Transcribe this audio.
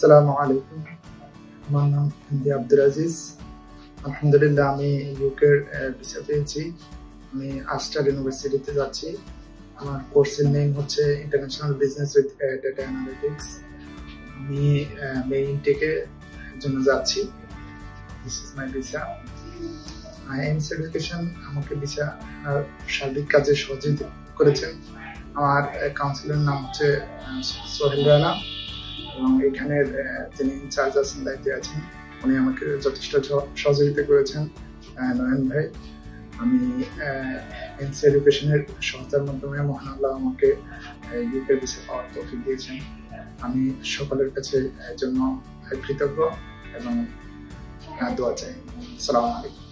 আসসালামু আলাইকুম। আমার নাম এমডি আব্দুল আজিজ। আলহামদুলিল্লাহ আমি ইউকের ভিসা পেয়েছি। আমি আস্টার ইউনিভার্সিটিতে যাচ্ছি। আমার কোর্সের নেম হচ্ছে international business with data analytics. আমি মে ইনটেকের জন্য যাচ্ছি। This is my visa. IMS education আমাকে ভিসা সার্বিক কাজে সহযোগিতা করেছেন। আমার কাউন্সিলরের নাম হচ্ছে সোহেল রানা এবং এখানের যিনি ইনচার্জ আছেন, দায়িত্বে আছেন, উনি আমাকে যথেষ্ট সহযোগিতা করেছেন, নয়ন ভাই। আমি এমস এডুকেশনের সহায়তার মাধ্যমে মহান আল্লাহ আমাকে ইউকের ভিসা পাওয়ার তৌফিক দিয়েছেন। আমি সকলের কাছে এর জন্য কৃতজ্ঞ এবং দোয়া চাই। আসসালামু আলাইকুম।